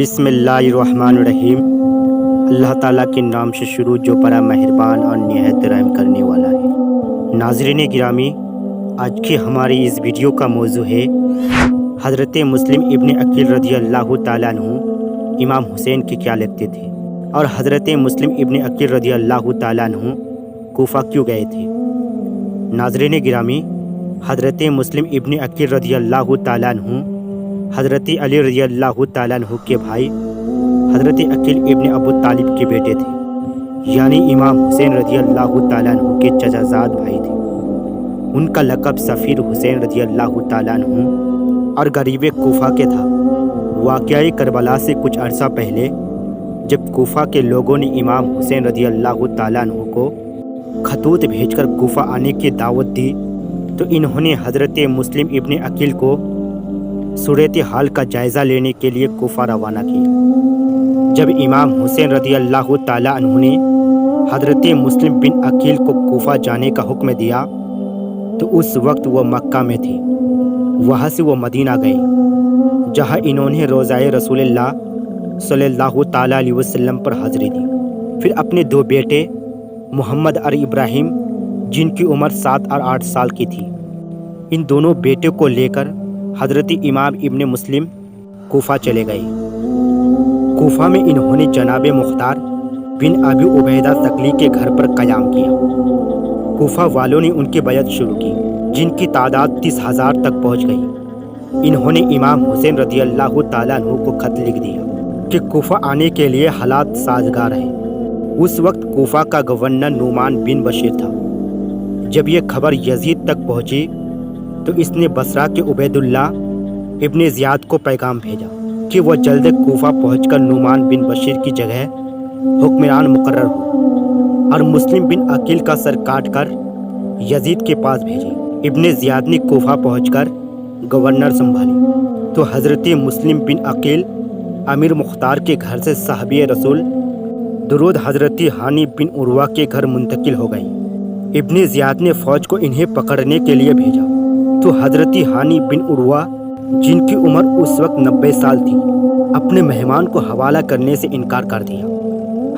بسم اللہ الرحمن الرحیم۔ اللہ تعالیٰ کے نام سے شروع جو بڑا مہربان اور نہایت رحم کرنے والا ہے۔ ناظرین گرامی، آج کی ہماری اس ویڈیو کا موضوع ہے حضرت مسلم ابن عقیل رضی اللہ تعالیٰ عنہ امام حسین کے کیا لگتے تھے، اور حضرت مسلم ابن عقیل رضی اللہ تعالیٰ عنہ کوفہ کیوں گئے تھے۔ ناظرین گرامی، حضرت مسلم ابن عقیل رضی اللہ تعالیٰ عنہ حضرت علی رضی اللہ تعالیٰ عنہ کے بھائی حضرت عقیل ابن ابو طالب کے بیٹے تھے، یعنی امام حسین رضی اللہ تعالیٰ عنہ کے چچا زاد بھائی تھے۔ ان کا لقب سفیر حسین رضی اللہ تعالیٰ عنہ اور غریب کوفہ کے تھا۔ واقعہ کربلا سے کچھ عرصہ پہلے جب کوفہ کے لوگوں نے امام حسین رضی اللہ تعالیٰ عنہ کو خطوط بھیج کر کوفہ آنے کی دعوت دی تو انہوں نے حضرت مسلم ابن عقیل کو صورتحال کا جائزہ لینے کے لیے کوفہ روانہ کیا۔ جب امام حسین رضی اللہ تعالیٰ عنہ نے حضرت مسلم بن عقیل کو کوفہ جانے کا حکم دیا تو اس وقت وہ مکہ میں تھے۔ وہاں سے وہ مدینہ گئے، جہاں انہوں نے روضہ رسول اللہ صلی اللہ تعالیٰ علیہ وسلم پر حاضری دی۔ پھر اپنے دو بیٹے محمد اور ابراہیم، جن کی عمر 7 اور 8 سال کی تھی، ان دونوں بیٹے کو لے کر حضرت امام ابن مسلم کوفہ چلے گئے۔ کوفہ میں انہوں نے جناب مختار بن ابی عبیدہ ثقلی کے گھر پر قیام کیا۔ کوفہ والوں نے ان کی بیعت شروع کی، جن کی تعداد 30,000 تک پہنچ گئی۔ انہوں نے امام حسین رضی اللہ تعالیٰ عنہ کو خط لکھ دیا کہ کوفہ آنے کے لیے حالات سازگار ہیں۔ اس وقت کوفہ کا گورنر نعمان بن بشیر تھا۔ جب یہ خبر یزید تک پہنچی تو اس نے بصرہ کے عبید اللہ ابن زیاد کو پیغام بھیجا کہ وہ جلد کوفہ پہنچ کر نعمان بن بشیر کی جگہ حکمران مقرر ہو اور مسلم بن عقیل کا سر کاٹ کر یزید کے پاس بھیجے۔ ابن زیاد نے کوفہ پہنچ کر گورنر سنبھالی تو حضرت مسلم بن عقیل امیر مختار کے گھر سے صحابی رسول درود حضرت ہانی بن عروہ کے گھر منتقل ہو گئی۔ ابن زیاد نے فوج کو انہیں پکڑنے کے لیے بھیجا تو حضرت ہانی بن عروہ، جن کی عمر اس وقت 90 سال تھی، اپنے مہمان کو حوالہ کرنے سے انکار کر دیا۔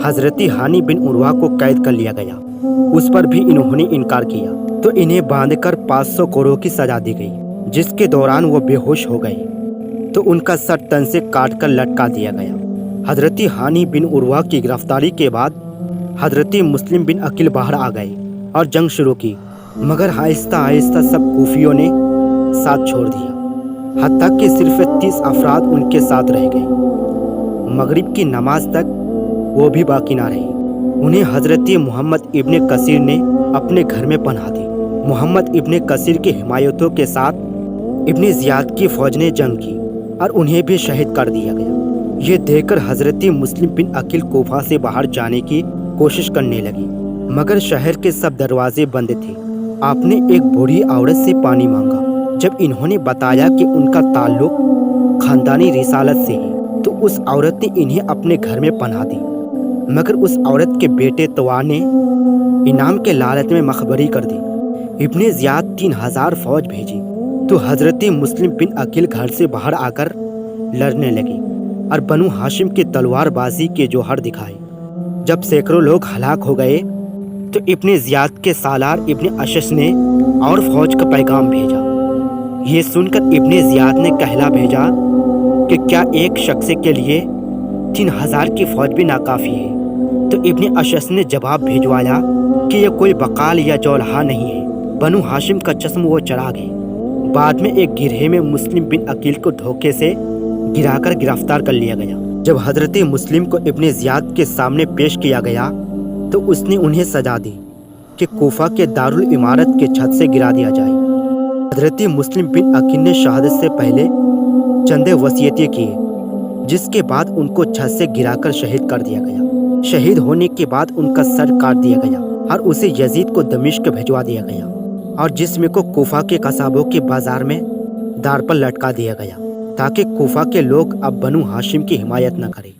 حضرت ہانی بن عروہ کو قید کر لیا گیا، اس پر بھی انہوں نے انکار کیا تو انہیں باندھ کر 500 کوڑوں کی سزا دی گئی، جس کے دوران وہ بے ہوش ہو گئے تو ان کا سر تن سے کاٹ کر لٹکا دیا گیا۔ حضرت ہانی بن عروہ کی گرفتاری کے بعد حضرت مسلم بن عقیل باہر آ گئے اور جنگ شروع کی، مگر آہستہ آہستہ سب کوفیوں نے ساتھ چھوڑ دیا، حتیٰ کہ صرف 30 افراد ان کے ساتھ رہ گئے۔ مغرب کی نماز تک وہ بھی باقی نہ رہے۔ انہیں حضرت محمد ابن کثیر نے اپنے گھر میں پناہ دی۔ محمد ابن کثیر کی حمایتوں کے ساتھ ابن زیاد کی فوج نے جنگ کی اور انہیں بھی شہید کر دیا گیا۔ یہ دیکھ کر حضرت مسلم بن عقیل کوفہ سے باہر جانے کی کوشش کرنے لگی، مگر شہر کے سب دروازے بند تھے۔ آپ نے ایک بوڑھی عورت سے پانی مانگا۔ جب انہوں نے بتایا کہ ان کا تعلق خاندانی رسالت سے ہے تو اس عورت نے انہیں اپنے گھر میں پناہ دی، مگر اس عورت کے بیٹے طوا نے انعام کے لالچ میں مخبری کر دی۔ ابن زیاد 3000 فوج بھیجی تو حضرت مسلم بن عقیل گھر سے باہر آ کر لڑنے لگے اور بنو ہاشم کی تلوار بازی کے جوہر دکھائے۔ جب سینکڑوں لوگ ہلاک ہو گئے تو ابن زیاد کے سالار ابن اشش نے اور فوج کا پیغام بھیجا۔ یہ سن کر ابن زیاد نے کہلا بھیجا کہ کیا ایک شخص کے لیے 3000 کی فوج بھی ناکافی ہے؟ تو ابن اشش نے جواب بھیجوایا کہ یہ کوئی بقال یا جولہا نہیں ہے، بنو ہاشم کا جسم وہ چرا گئے۔ بعد میں ایک گرہے میں مسلم بن عقیل کو دھوکے سے گرا کر گرفتار کر لیا گیا۔ جب حضرت مسلم کو ابن زیاد کے سامنے پیش کیا گیا تو اس نے انہیں سزا دی کہ کوفہ کے دارالعمارت کے چھت سے گرا دیا جائے۔ حضرت مسلم بن عقیل نے شہادت سے پہلے چند وصیتیں کی، جس کے بعد ان کو چھت سے گرا کر شہید کر دیا گیا۔ شہید ہونے کے بعد ان کا سر کاٹ دیا گیا اور اسے یزید کو دمشق بھجوا دیا گیا اور جسم کو کوفہ کے قصابوں کے بازار میں دار پر لٹکا دیا گیا، تاکہ کوفہ کے لوگ اب بنو ہاشم کی حمایت نہ کریں۔